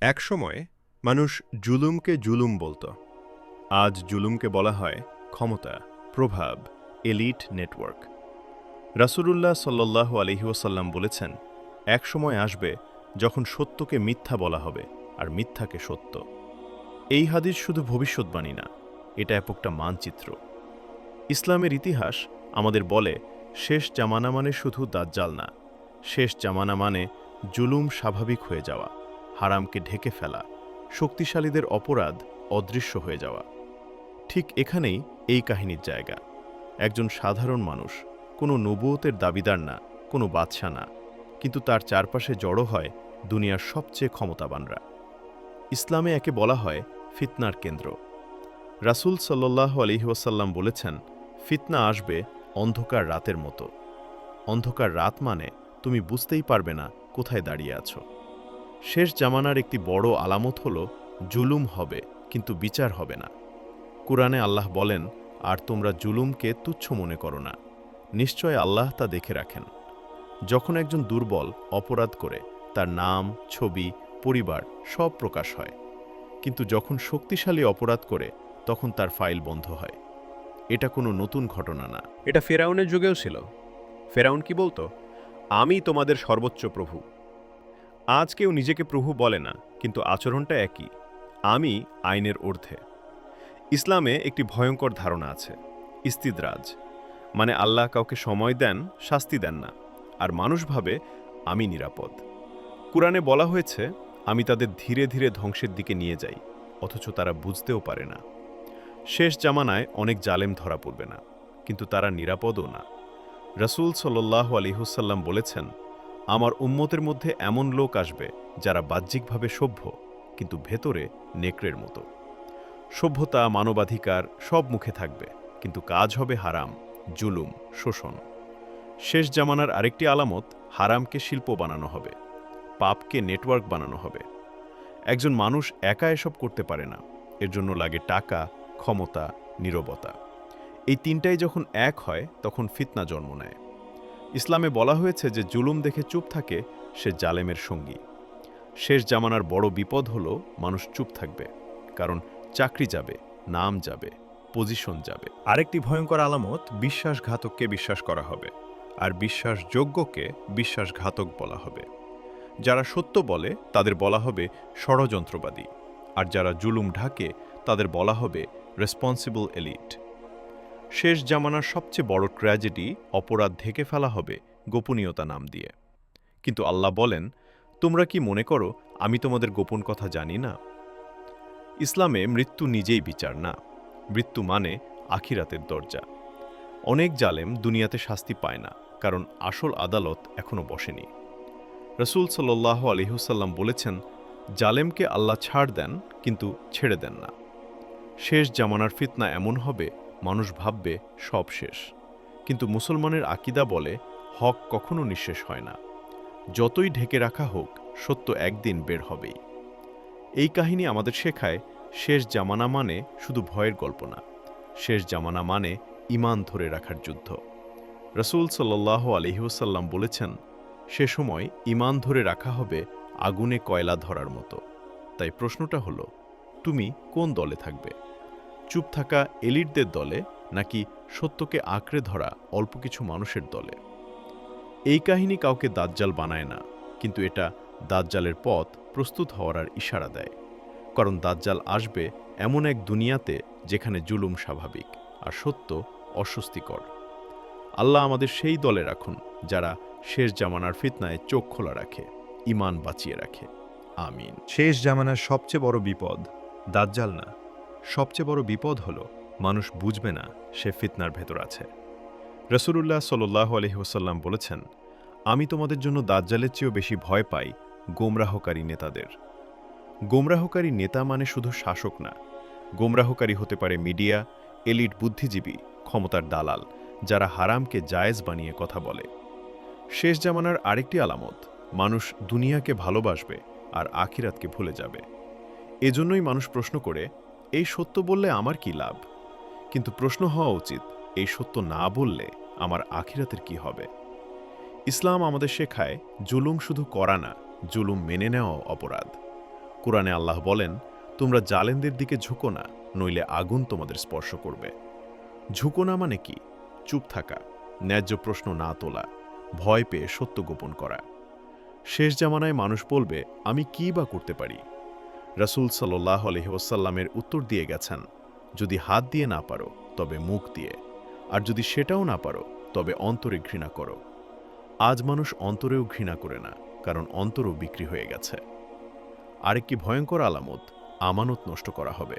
একসময় মানুষ জুলুমকে জুলুম বলতো। আজ জুলুমকে বলা হয় ক্ষমতা, প্রভাব, এলিট নেটওয়ার্ক। রাসূলুল্লাহ সাল্লাল্লাহু আলাইহি ওয়াসাল্লাম বলেছেন, এক সময় আসবে যখন সত্যকে মিথ্যা বলা হবে আর মিথ্যাকে সত্য। এই হাদিস শুধু ভবিষ্যৎবাণী না, এটা একটা মানচিত্র। ইসলামের ইতিহাস আমাদের বলে, শেষ জামানা মানে শুধু দাজ্জাল না, শেষ জামানা মানে জুলুম স্বাভাবিক হয়ে যাওয়া, হারামকে ঢেকে ফেলা, শক্তিশালীদের অপরাধ অদৃশ্য হয়ে যাওয়া। ঠিক এখানেই এই কাহিনীর জায়গা। একজন সাধারণ মানুষ, কোনো নবুয়তের দাবিদার না, কোনো বাদশা না, কিন্তু তার চারপাশে জড়ো হয় দুনিয়ার সবচেয়ে ক্ষমতাবানরা। ইসলামে একে বলা হয় ফিতনার কেন্দ্র। রাসূল সাল্লাল্লাহু আলাইহি ওয়াসাল্লাম বলেছেন, ফিতনা আসবে অন্ধকার রাতের মতো। অন্ধকার রাত মানে তুমি বুঝতেই পারবে না কোথায় দাঁড়িয়ে আছো। শেষ জামানার একটি বড় আলামত হল জুলুম হবে, কিন্তু বিচার হবে না। কুরআনে আল্লাহ বলেন, আর তোমরা জুলুমকে তুচ্ছ মনে করো না, নিশ্চয় আল্লাহ তা দেখে রাখেন। যখন একজন দুর্বল অপরাধ করে, তার নাম, ছবি, পরিবার সব প্রকাশ হয়। কিন্তু যখন শক্তিশালী অপরাধ করে, তখন তার ফাইল বন্ধ হয়। এটা কোনো নতুন ঘটনা না। এটা ফেরাউনের যুগেও ছিল। ফেরাউন কি বলতো? আমি তোমাদের সর্বোচ্চ প্রভু। আজ কেউ নিজেকে প্রভু বলে না, কিন্তু আচরণটা একই। আমি আইনের ঊর্ধ্বে। ইসলামে একটি ভয়ঙ্কর ধারণা আছে, ইস্তিদরাজ, মানে আল্লাহ কাউকে সময় দেন, শাস্তি দেন না, আর মানুষ ভাবে আমি নিরাপদ। কুরআনে বলা হয়েছে, আমি তাদের ধীরে ধীরে ধ্বংসের দিকে নিয়ে যাই, অথচ তারা বুঝতেও পারে না। শেষ জামানায় অনেক জালেম ধরা পড়বে না, কিন্তু তারা নিরাপদও না। রাসূল সাল্লাল্লাহু আলাইহি ওয়াসাল্লাম বলেছেন, আমার উম্মতের মধ্যে এমন লোক আসবে যারা বাহ্যিকভাবে সভ্য, কিন্তু ভেতরে নেকড়ের মতো। সভ্যতা, মানবাধিকার সব মুখে থাকবে, কিন্তু কাজ হবে হারাম, জুলুম, শোষণ। শেষ জামানার আরেকটি আলামত, হারামকে শিল্প বানানো হবে, পাপকে নেটওয়ার্ক বানানো হবে। একজন মানুষ একা এসব করতে পারে না, এর জন্য লাগে টাকা, ক্ষমতা, নীরবতা। এই তিনটাই যখন এক হয়, তখন ফিতনা জন্ম নেয়। ইসলামে বলা হয়েছে যে জুলুম দেখে চুপ থাকে, সে জালেমের সঙ্গী। শেষ জামানার বড় বিপদ হল মানুষ চুপ থাকবে, কারণ চাকরি যাবে, নাম যাবে, পজিশন যাবে। আরেকটি ভয়ঙ্কর আলামত, বিশ্বাসঘাতককে বিশ্বাস করা হবে, আর বিশ্বাসযোগ্যকে বিশ্বাসঘাতক বলা হবে। যারা সত্য বলে তাদের বলা হবে ষড়যন্ত্রবাদী, আর যারা জুলুম ঢাকে তাদের বলা হবে রেসপন্সিবল এলিট। শেষ জামানার সবচেয়ে বড় ট্র্যাজেডি, অপরাধ ঢেকে ফেলা হবে গোপনীয়তা নাম দিয়ে। কিন্তু আল্লাহ বলেন, তোমরা কি মনে করো আমি তোমাদের গোপন কথা জানি না? ইসলামে মৃত্যু নিজেই বিচার না, মৃত্যু মানে আখিরাতের দরজা। অনেক জালেম দুনিয়াতে শাস্তি পায় না, কারণ আসল আদালত এখনো বসেনি। রাসূল সাল্লাল্লাহু আলাইহি ওয়াসাল্লাম বলেছেন, জালেমকে আল্লাহ ছাড় দেন, কিন্তু ছেড়ে দেন না। শেষ জামানার ফিতনা এমন হবে, মানুষ ভাববে সব শেষ, কিন্তু মুসলমানের আকীদা বলে হক কখনো নিঃশেষ হয় না। যতই ঢেকে রাখা হোক, সত্য একদিন বের হবেই। এই কাহিনী আমাদের শেখায়, শেষ জামানা মানে শুধু ভয়ের গল্প না, শেষ জামানা মানে ঈমান ধরে রাখার যুদ্ধ। রাসূল সাল্লাল্লাহু আলাইহি ওয়াসাল্লাম বলেছেন, সে সময় ঈমান ধরে রাখা হবে আগুনে কয়লা ধরার মতো। তাই প্রশ্নটা হলো, তুমি কোন দলে থাকবে? চুপ থাকা এলিটদের দলে, নাকি সত্যকে আঁকড়ে ধরা অল্প কিছু মানুষের দলে? এই কাহিনী কাউকে দাজ্জাল বানায় না, কিন্তু এটা দাজ্জালের পথ প্রস্তুত হওয়ার ইশারা দেয়। কারণ দাজ্জাল আসবে এমন এক দুনিয়াতে যেখানে জুলুম স্বাভাবিক আর সত্য অস্বস্তিকর। আল্লাহ আমাদের সেই দলে রাখুন যারা শেষ জামানার ফিতনায় চোখ খোলা রাখে, ঈমান বাঁচিয়ে রাখে। আমিন। শেষ জামানার সবচেয়ে বড় বিপদ দাজ্জাল না, সবচেয়ে বড় বিপদ হল মানুষ বুঝবে না সে ফিতনার ভেতর আছে। রাসূলুল্লাহ সাল্লাল্লাহু আলাইহি ওয়াসাল্লাম বলেছেন, আমি তোমাদের জন্য দাজ্জালের চেয়েও বেশি ভয় পাই গোমরাহকারী নেতাদের। গোমরাহকারী নেতা মানে শুধু শাসক না, গোমরাহকারী হতে পারে মিডিয়া, এলিট বুদ্ধিজীবী, ক্ষমতার দালাল, যারা হারামকে জায়েজ বানিয়ে কথা বলে। শেষ জামানার আরেকটি আলামত, মানুষ দুনিয়াকে ভালোবাসবে আর আখিরাতকে ভুলে যাবে। এজন্যই মানুষ প্রশ্ন করে, এই সত্য বললে আমার কি লাভ? কিন্তু প্রশ্ন হওয়া উচিত, এই সত্য না বললে আমার আখিরাতের কি হবে? ইসলাম আমাদের শেখায়, জুলুম শুধু করা না, জুলুম মেনে নেওয়াও অপরাধ। কুরআনে আল্লাহ বলেন, তোমরা জালেমদের দিকে ঝুঁকো না, নইলে আগুন তোমাদের স্পর্শ করবে। ঝুঁকো না মানে কি? চুপ থাকা, ন্যায্য প্রশ্ন না তোলা, ভয় পেয়ে সত্য গোপন করা। শেষ জামানায় মানুষ বলবে, আমি কী বা করতে পারি? রাসূল সাল্লাল্লাহু আলাইহি ওয়াসাল্লামের উত্তর দিয়ে গেছেন, যদি হাত দিয়ে না পারো তবে মুখ দিয়ে, আর যদি সেটাও না পারো তবে অন্তরে ঘৃণা করো। আজ মানুষ অন্তরেও ঘৃণা করে না, কারণ অন্তরও বিক্রি হয়ে গেছে। আরেকটি ভয়ঙ্কর আলামত, আমানত নষ্ট করা হবে।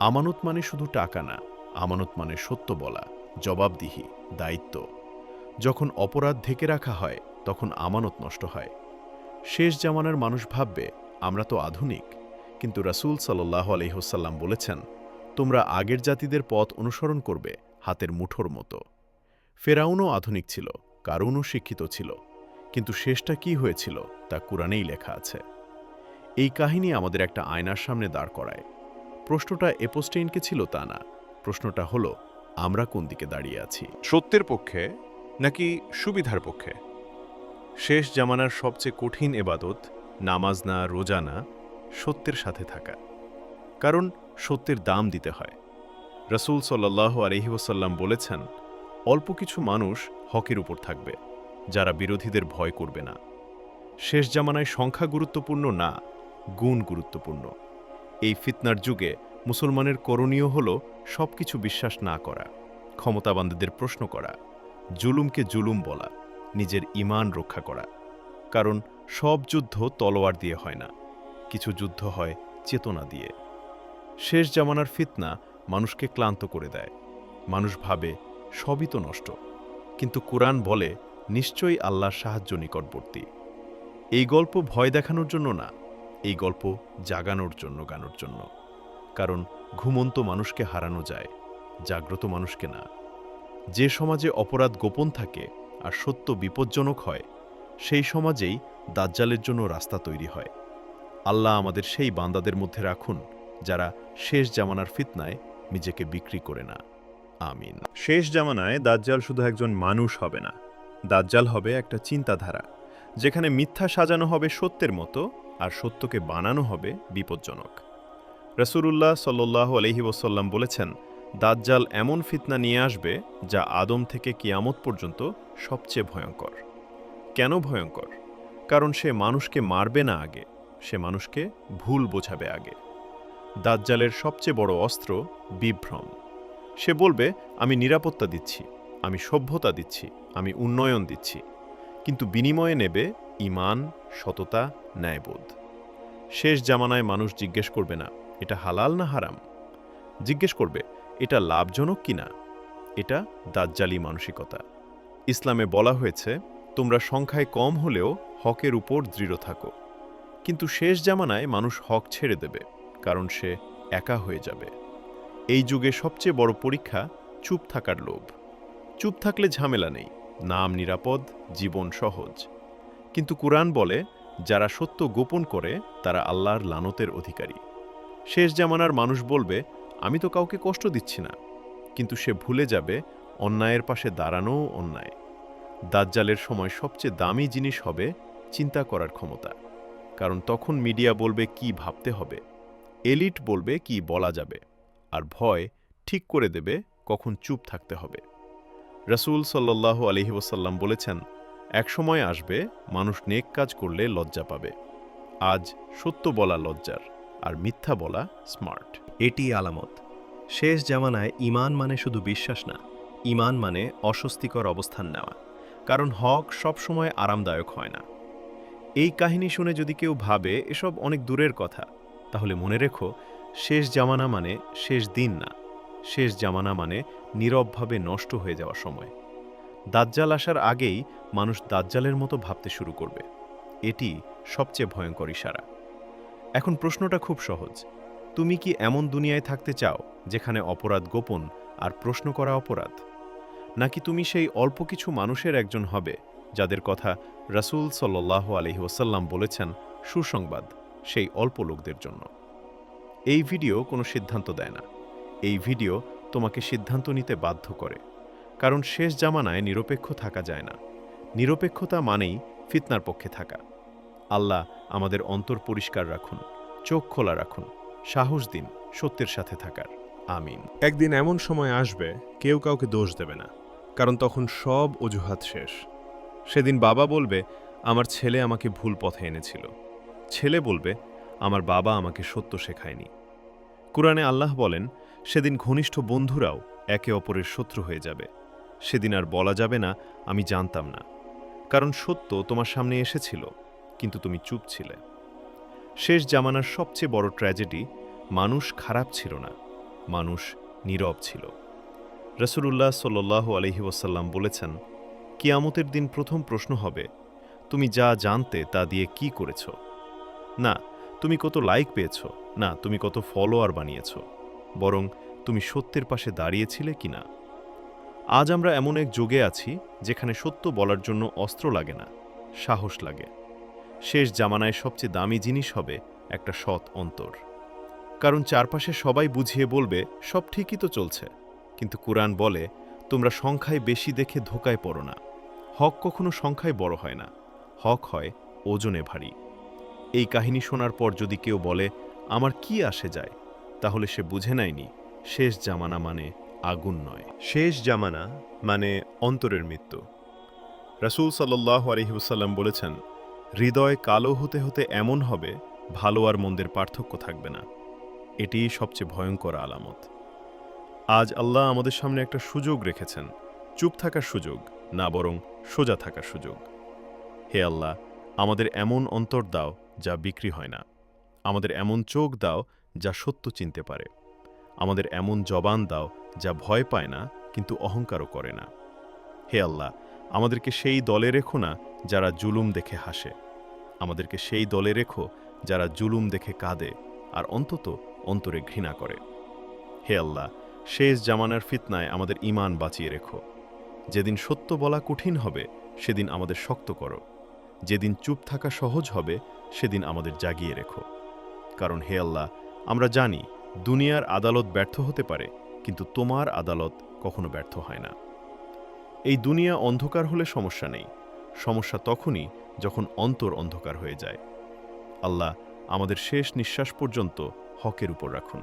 আমানত মানে শুধু টাকা না, আমানত মানে সত্য বলা, জবাবদিহি, দায়িত্ব। যখন অপরাধ ঢেকে রাখা হয় তখন আমানত নষ্ট হয়। শেষ জামানার মানুষ ভাববে, আমরা তো আধুনিক, কিন্তু রাসূল সাল্লাল্লাহু আলাইহি ওয়াসাল্লাম বলেছেন, তোমরা আগের জাতিদের পথ অনুসরণ করবে হাতের মুঠোর মতো। ফেরাউনও আধুনিক ছিল, কারুনও শিক্ষিত ছিল, কিন্তু শেষটা কি হয়েছিল তা কুরআনেই লেখা আছে। এই কাহিনী আমাদের একটা আয়নার সামনে দাঁড় করায়। প্রশ্নটা এপোস্টেইনকে ছিল তা না, প্রশ্নটা হলো আমরা কোন দিকে দাঁড়িয়ে আছি, সত্যের পক্ষে নাকি সুবিধার পক্ষে? শেষ জামানার সবচেয়ে কঠিন এবাদত নামাজ না, রোজা না, সত্যের সাথে থাকা। কারণ সত্যের দাম দিতে হয়। রাসূল সাল্লাল্লাহু আলাইহি ওয়াসাল্লাম বলেছেন, অল্প কিছু মানুষ হকের উপর থাকবে, যারা বিরোধীদের ভয় করবে না। শেষ জামানায় সংখ্যা গুরুত্বপূর্ণ না, গুণ গুরুত্বপূর্ণ। এই ফিতনার যুগে মুসলমানের করণীয় হল সবকিছু বিশ্বাস না করা, ক্ষমতাবানদের প্রশ্ন করা, জুলুমকে জুলুম বলা, নিজের ঈমান রক্ষা করা। কারণ সব যুদ্ধ তলোয়ার দিয়ে হয় না, কিছু যুদ্ধ হয় চেতনা দিয়ে। শেষ জামানার ফিতনা মানুষকে ক্লান্ত করে দেয়। মানুষ ভাবে সবই তো নষ্ট, কিন্তু কুরআন বলে নিশ্চয়ই আল্লাহর সাহায্য নিকটবর্তী। এই গল্প ভয় দেখানোর জন্য না, এই গল্প জাগানোর জন্য, গানোর জন্য। কারণ ঘুমন্ত মানুষকে হারানো যায়, জাগ্রত মানুষকে না। যে সমাজে অপরাধ গোপন থাকে আর সত্য বিপজ্জনক হয়, সেই সমাজেই দাজ্জালের জন্য রাস্তা তৈরি হয়। আল্লাহ আমাদের সেই বান্দাদের মধ্যে রাখুন, যারা শেষ জামানার ফিতনায় নিজেকে বিক্রি করে না। আমিন। শেষ জামানায় দাজ্জাল শুধু একজন মানুষ হবে না, দাজ্জাল হবে একটা চিন্তাধারা, যেখানে মিথ্যা সাজানো হবে সত্যের মতো আর সত্যকে বানানো হবে বিপজ্জনক। রাসূলুল্লাহ সাল্লাল্লাহু আলাইহি ওয়াসাল্লাম বলেছেন, দাজ্জাল এমন ফিতনা নিয়ে আসবে যা আদম থেকে কিয়ামত পর্যন্ত সবচেয়ে ভয়ঙ্কর। কেন ভয়ঙ্কর? কারণ সে মানুষকে মারবে না আগে, সে মানুষকে ভুল বোঝাবে আগে। দাজ্জালের সবচেয়ে বড় অস্ত্র বিভ্রম। সে বলবে, আমি নিরাপত্তা দিচ্ছি, আমি সভ্যতা দিচ্ছি, আমি উন্নয়ন দিচ্ছি, কিন্তু বিনিময়ে নেবে ঈমান, সততা, ন্যায়বোধ। শেষ জামানায় মানুষ জিজ্ঞেস করবে না এটা হালাল না হারাম, জিজ্ঞেস করবে এটা লাভজনক কিনা। এটা দাজ্জালি মানসিকতা। ইসলামে বলা হয়েছে, তোমরা সংখ্যায় কম হলেও হকের উপর দৃঢ় থাকো। কিন্তু শেষ জামানায় মানুষ হক ছেড়ে দেবে, কারণ সে একা হয়ে যাবে। এই যুগে সবচেয়ে বড় পরীক্ষা চুপ থাকার লোভ। চুপ থাকলে ঝামেলা নেই, নাম নিরাপদ, জীবন সহজ। কিন্তু কুরআন বলে, যারা সত্য গোপন করে তারা আল্লাহর লানতের অধিকারী। শেষ জামানার মানুষ বলবে, আমি তো কাউকে কষ্ট দিচ্ছি না, কিন্তু সে ভুলে যাবে অন্যায়ের পাশে দাঁড়ানোও অন্যায়। দাজ্জালের সময় সবচেয়ে দামি জিনিস হবে চিন্তা করার ক্ষমতা, কারণ তখন মিডিয়া বলবে কি ভাবতে হবে, এলিট বলবে কি বলা যাবে, আর ভয় ঠিক করে দেবে কখন চুপ থাকতে হবে। রাসূল সাল্লাল্লাহু আলাইহি ওয়াসাল্লাম বলেছেন, এক সময় আসবে মানুষ নেক কাজ করলে লজ্জা পাবে। আজ সত্য বলা লজ্জার, আর মিথ্যা বলা স্মার্ট। এটি আলামত। শেষ জামানায় ঈমান মানে শুধু বিশ্বাস না, ঈমান মানে অস্বস্তিকর অবস্থান নেওয়া, কারণ হক সবসময় আরামদায়ক হয় না। এই কাহিনী শুনে যদি কেউ ভাবে এসব অনেক দূরের কথা, তাহলে মনে রেখো, শেষ জামানা মানে শেষ দিন না, শেষ জামানা মানে নীরবভাবে নষ্ট হয়ে যাওয়ার সময়। দাজ্জাল আসার আগেই মানুষ দাজ্জালের মতো ভাবতে শুরু করবে। এটি সবচেয়ে ভয়ঙ্কর ইশারা। এখন প্রশ্নটা খুব সহজ, তুমি কি এমন দুনিয়ায় থাকতে চাও যেখানে অপরাধ গোপন আর প্রশ্ন করা অপরাধ? নাকি তুমি সেই অল্প কিছু মানুষের একজন হবে যাদের কথা রাসূল সাল্লাল্লাহু আলাইহি ওয়াসাল্লাম বলেছেন সুসংবাদ সেই অল্প লোকদের জন্য? এই ভিডিও কোনো সিদ্ধান্ত দেয় না, এই ভিডিও তোমাকে সিদ্ধান্ত নিতে বাধ্য করে। কারণ শেষ জামানায় নিরপেক্ষ থাকা যায় না, নিরপেক্ষতা মানেই ফিতনার পক্ষে থাকা। আল্লাহ আমাদের অন্তর পরিষ্কার রাখুন, চোখ খোলা রাখুন, সাহস দিন সত্যের সাথে থাকার। আমিন। একদিন এমন সময় আসবে কেউ কাউকে দোষ দেবে না, কারণ তখন সব অজুহাত শেষ। সেদিন বাবা বলবে, আমার ছেলে আমাকে ভুল পথে এনেছিল। ছেলে বলবে, আমার বাবা আমাকে সত্য শেখায়নি। কুরআনে আল্লাহ বলেন, সেদিন ঘনিষ্ঠ বন্ধুরাও একে অপরের শত্রু হয়ে যাবে। সেদিন আর বলা যাবে না আমি জানতাম না, কারণ সত্য তোমার সামনে এসেছিল, কিন্তু তুমি চুপ ছিলে। শেষ জামানার সবচেয়ে বড় ট্র্যাজেডি, মানুষ খারাপ ছিল না, মানুষ নীরব ছিল। রাসূলুল্লাহ সাল্লাল্লাহু আলাইহি ওয়াসাল্লাম বলেছেন, কিয়ামতের দিন প্রথম প্রশ্ন হবে, তুমি যা জানতে তা দিয়ে কি করেছ? না তুমি কত লাইক পেয়েছ, না তুমি কত ফলোয়ার বানিয়েছ, বরং তুমি সত্যের পাশে দাঁড়িয়েছিলে কিনা। আজ আমরা এমন এক যুগে আছি যেখানে সত্য বলার জন্য অস্ত্র লাগে না, সাহস লাগে। শেষ জামানায় সবচেয়ে দামি জিনিস হবে একটা সৎ অন্তর, কারণ চারপাশে সবাই বুঝিয়ে বলবে সব ঠিকই তো চলছে, কিন্তু কুরআন বলে তোমরা সংখ্যায় বেশি দেখে ধোকায় পড়ো না। হক কখনো সংখ্যায় বড় হয় না, হক হয় ওজনে ভারী। এই কাহিনী শোনার পর যদি কেউ বলে আমার কি আসে যায়, তাহলে সে বুঝে নেয়নি শেষ জামানা মানে আগুন নয়, শেষ জামানা মানে অন্তরের মৃত্যু। রাসূল সাল্লাল্লাহু আলাইহি ওয়াসাল্লাম বলেছেন, হৃদয় কালো হতে হতে এমন হবে ভালো আর মন্দের পার্থক্য থাকবে না। এটিই সবচেয়ে ভয়ঙ্কর আলামত। আজ আল্লাহ আমাদের সামনে একটা সুযোগ রেখেছেন, চুপ থাকার সুযোগ না, বরং সোজা থাকার সুযোগ। হে আল্লাহ, আমাদের এমন অন্তর দাও যা বিক্রি হয় না, আমাদের এমন চোখ দাও যা সত্য চিনতে পারে, আমাদের এমন জবান দাও যা ভয় পায় না কিন্তু অহংকারও করে না। হে আল্লাহ, আমাদেরকে সেই দলে রেখো না যারা জুলুম দেখে হাসে, আমাদেরকে সেই দলে রেখো যারা জুলুম দেখে কাঁদে আর অন্তত অন্তরে ঘৃণা করে। হে আল্লাহ, শেষ জামানার ফিতনায় আমাদের ঈমান বাঁচিয়ে রেখো। যেদিন সত্য বলা কঠিন হবে সেদিন আমাদের শক্ত করো, যেদিন চুপ থাকা সহজ হবে সেদিন আমাদের জাগিয়ে রেখো। কারণ হে আল্লাহ, আমরা জানি দুনিয়ার আদালত ব্যর্থ হতে পারে, কিন্তু তোমার আদালত কখনো ব্যর্থ হয় না। এই দুনিয়া অন্ধকার হলে সমস্যা নেই, সমস্যা তখনই যখন অন্তর অন্ধকার হয়ে যায়। আল্লাহ, আমাদের শেষ নিঃশ্বাস পর্যন্ত হকের উপর রাখুন।